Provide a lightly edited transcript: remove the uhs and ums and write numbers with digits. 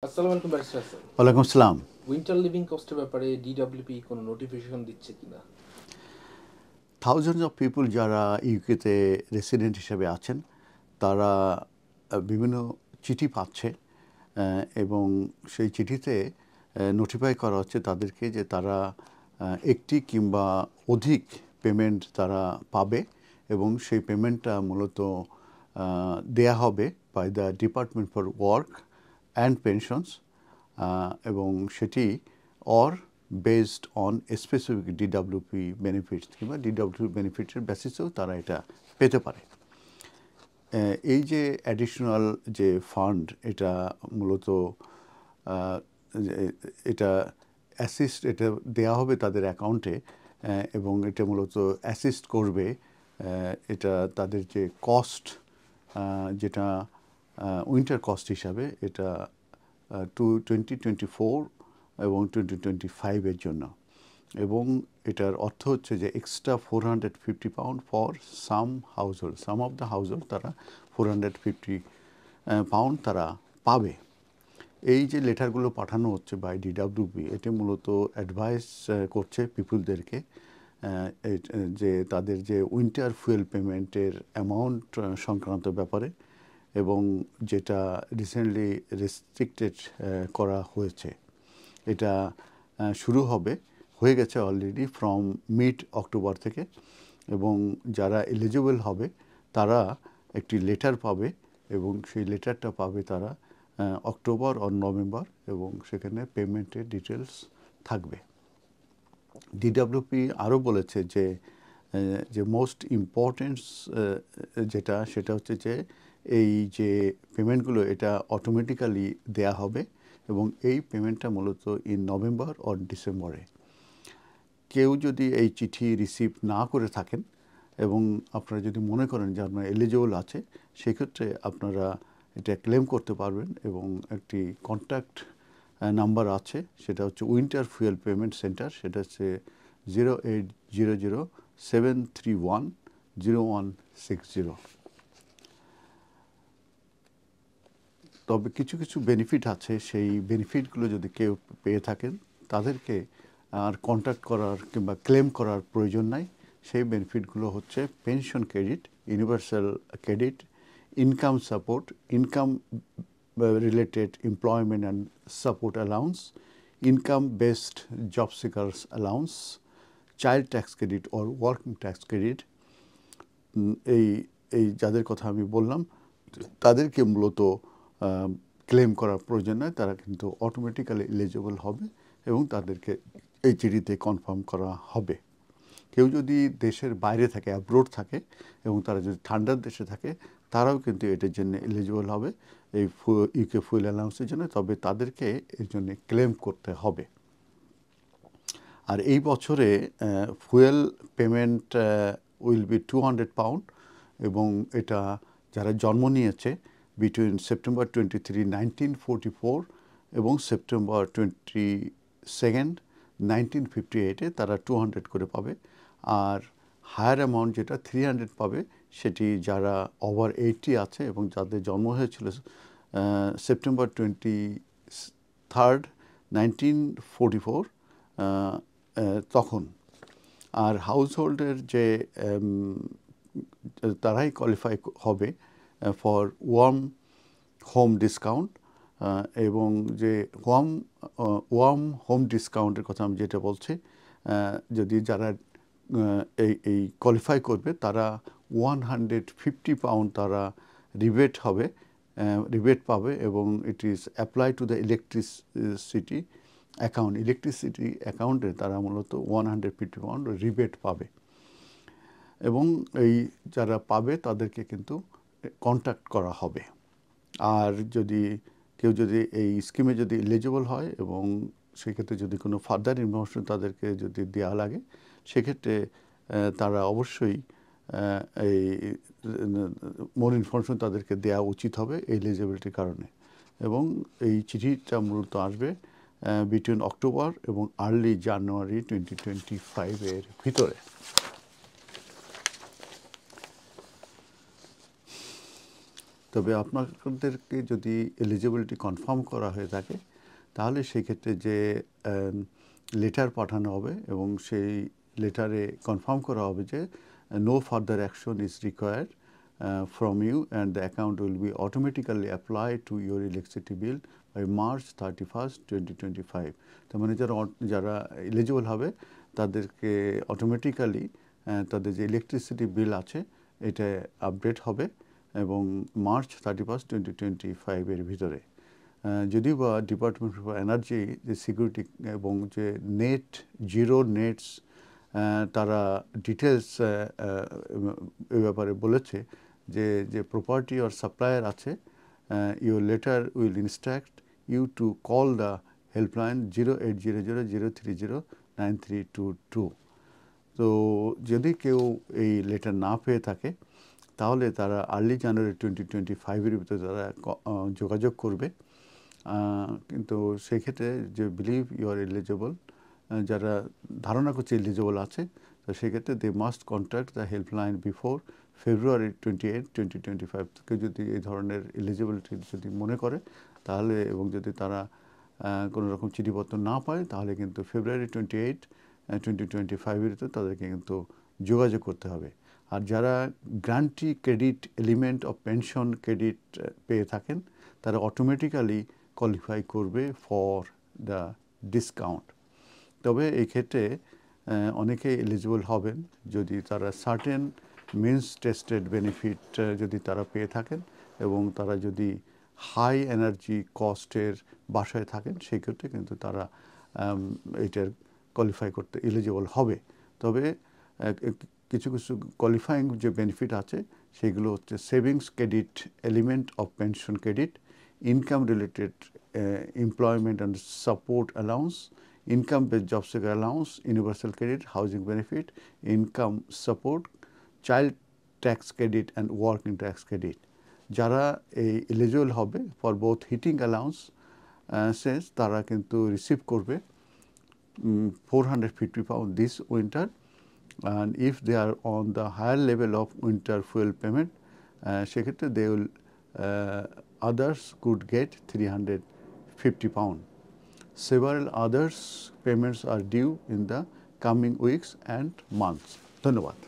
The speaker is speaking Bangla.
আসসালামু আলাইকুম ব্যারিস্টার স্যার। ওয়ালাইকুম আসসালাম। উইন্টার লিভিং কস্টের ব্যাপারে ডিডব্লিউপি কোনো নোটিফিকেশন দিচ্ছে কিনা? থাউজেন্ডস অফ পিপল যারা ইউকেতে রেসিডেন্ট হিসেবে আছেন তারা বিভিন্ন চিঠি পাচ্ছে এবং সেই চিঠিতে নোটিফাই করা হচ্ছে তাদেরকে যে তারা একটি কিংবা অধিক পেমেন্ট তারা পাবে এবং সেই পেমেন্টটা মূলত দেয়া হবে by the department for work and pensions এবং সেটি or based on specific DWP benefits কিংবা ডিডব্লিউপি বেনিফিটের বেসিসেও তারা এটা পেতে পারে। এই যে অ্যাডিশনাল যে ফান্ড এটা মূলত এটা এটা দেয়া হবে তাদের অ্যাকাউন্টে এবং এটা মূলত অ্যাসিস্ট করবে এটা তাদের যে কস্ট যেটা উইন্টার কস্ট হিসাবে এটা 2024 এবং 2025-এর জন্য এবং এটার অর্থ হচ্ছে যে extra £450 for some household of the household তারা £450 তারা পাবে। এই যে লেটারগুলো পাঠানো হচ্ছে বাই ডিডব্লিউপি এটি মূলত অ্যাডভাইস করছে পিপুলদেরকে যে তাদের যে উইন্টার ফুয়েল পেমেন্টের অ্যামাউন্ট সংক্রান্ত ব্যাপারে এবং যেটা রিসেন্টলি রেস্ট্রিক্টেড করা হয়েছে। এটা শুরু হয়ে গেছে অলরেডি ফ্রম মিড অক্টোবর থেকে এবং যারা এলিজিবল হবে তারা একটি লেটার পাবে এবং সেই লেটারটা পাবে তারা অক্টোবর আর নভেম্বর এবং সেখানে পেমেন্টের ডিটেলস থাকবে। ডিডব্লিউপি আরও বলেছে যে মোস্ট ইম্পর্টেন্ট সেটা হচ্ছে যে এই যে পেমেন্টগুলো এটা অটোমেটিক্যালি দেয়া হবে এবং এই পেমেন্টটা মূলত ইন নভেম্বর আর ডিসেম্বরে। কেউ যদি এই চিঠি রিসিভ না করে থাকেন এবং আপনারা যদি মনে করেন যে আপনার এলিজিবল আছে সেক্ষেত্রে আপনারা এটা ক্লেম করতে পারবেন এবং একটি কন্ট্যাক্ট নাম্বার আছে সেটা হচ্ছে উইন্টার ফুয়েল পেমেন্ট সেন্টার, সেটা হচ্ছে 0800-731-0160। তবে কিছু কিছু বেনিফিট আছে, সেই বেনিফিটগুলো যদি কেউ পেয়ে থাকেন তাদেরকে আর কন্ট্যাক্ট করার কিংবা ক্লেম করার প্রয়োজন নাই। সেই বেনিফিটগুলো হচ্ছে pension credit, universal credit, income support, income related employment and support allowance, income based job seekers allowance, child tax credit or working tax credit. এই এই যাদের কথা আমি বললাম তাদেরকে মূলত ক্লেম করার প্রয়োজন নয়, তারা কিন্তু অটোমেটিক্যালি এলিজিবল হবে এবং তাদেরকে এই চিঠিতে কনফার্ম করা হবে। কেউ যদি দেশের বাইরে থাকে, অ্যাব্রোড থাকে এবং তারা যদি ঠান্ডার দেশে থাকে তারাও কিন্তু এটার জন্য এলিজিবল হবে এই ইউকে ফুয়েল অ্যালাউন্সের জন্য, তবে তাদেরকে এর জন্য ক্লেম করতে হবে। আর এই বছরে ফুয়েল পেমেন্ট উইল বি £200 এবং এটা যারা জন্ম নিয়েছে বিটুইন সেপ্টেম্বর 23, 1944 এবং সেপ্টেম্বর 22, 1958-এ তারা 200 করে পাবে। আর হায়ার অ্যামাউন্ট যেটা 300 পাবে সেটি যারা ওভার 80 আছে এবং যাদের জন্ম হয়েছিল সেপ্টেম্বর 23, 1944 তখন। আর হাউসহোল্ডের যে তারাই কোয়ালিফাই হবে ফর ওয়ার্ম হোম ডিসকাউন্ট এবং যে ওয়ার্ম হোম ডিসকাউন্টের কথা আমি যেটা বলছি, যদি যারা এই কোয়ালিফাই করবে তারা £150 তারা রিবেট পাবে এবং it is apply to the electricity অ্যাকাউন্টে তারা মূলত £150 রিবেট পাবে এবং এই যারা পাবে তাদেরকে কিন্তু কন্ট্যাক্ট করা হবে। আর কেউ যদি এই স্কিমে যদি এলিজিবল হয় এবং সেক্ষেত্রে যদি কোনো ফার্দার ইনফরমেশন তাদেরকে যদি দেওয়া লাগে সেক্ষেত্রে তারা অবশ্যই এই মোর ইনফরমেশন তাদেরকে দেওয়া উচিত হবে এলিজিবিলিটির কারণে। এবং এই চিঠিটা মূলত আসবে বিটুইন অক্টোবর এবং আর্লি জানুয়ারি 2025-এর ভিতরে। তো তবে আপনাদেরকে যদি এলিজিবিলিটি কনফার্ম করা হয়ে থাকে তাহলে সেই ক্ষেত্রে যে লেটার পাঠানো হবে এবং সেই লেটারে কনফার্ম করা হবে যে no further action is required from you and the account will be automatically applied to your electricity bill by March 31st, 2025. তার মানে যারা এলিজিবল হবে তাদেরকে অটোমেটিক্যালি তাদের যে ইলেকট্রিসিটি বিল আছে এটা আপডেট হবে এবং মার্চ 31st, 2025 ভিতরে। যদিও বা ডিপার্টমেন্ট অফ এনার্জি যে সিকিউরিটি এবং যে জিরো নেটস তারা ডিটেলস এ ব্যাপারে বলেছে যে প্রপার্টি অর সাপ্লায়ার আছে your letter will instruct you to call the helpline 0800-030-9322। তো যদি কেউ এই লেটার না পেয়ে থাকে তাহলে তারা আর্লি জানুয়ারি 2025 ভিতরে তারা যোগাযোগ করবে। কিন্তু সেক্ষেত্রে যে বিলিভ ইউ আর এলিজিবল, যারা ধারণা করছে এলিজিবল আছে, তো সেক্ষেত্রে they must contact the helpline before February 28, 2025 থেকে যদি এই ধরনের এলিজিবিলিটি যদি মনে করে তাহলে এবং যদি তারা কোনো রকম চিঠিপত্র না পায় তাহলে কিন্তু February 28, 2025 ভিতরে তাদেরকে কিন্তু যোগাযোগ করতে হবে। আর যারা guarantee credit element of pension credit পেয়ে থাকেন তারা অটোমেটিক্যালি কোয়ালিফাই করবে ফর দ্য ডিসকাউন্ট। তবে এই ক্ষেত্রে অনেকেই এলিজিবল হবেন যদি তারা সার্টেন মিনস টেস্টেড বেনিফিট যদি তারা পেয়ে থাকেন এবং তারা যদি হাই এনার্জি কস্টের বাসায় থাকেন সেই ক্ষেত্রে কিন্তু তারা এটার কোয়ালিফাই করতে এলিজিবল হবে। তবে কিছু কিছু কোয়ালিফাইং যে বেনিফিট আছে সেগুলো হচ্ছে savings credit element of pension credit, income related employment and support allowance, income based job seeker allowance, universal credit, housing benefit, income support, child tax credit and working tax credit. যারা এই এলিজিবল হবে for both heating allowance sense তারা কিন্তু রিসিভ করবে 450 pounds this winter, and if they are on the higher level of winter fuel payment সেক্ষেত্রে they will others could get 350 pounds. Several others payments are due in the coming weeks and months. ধন্যবাদ।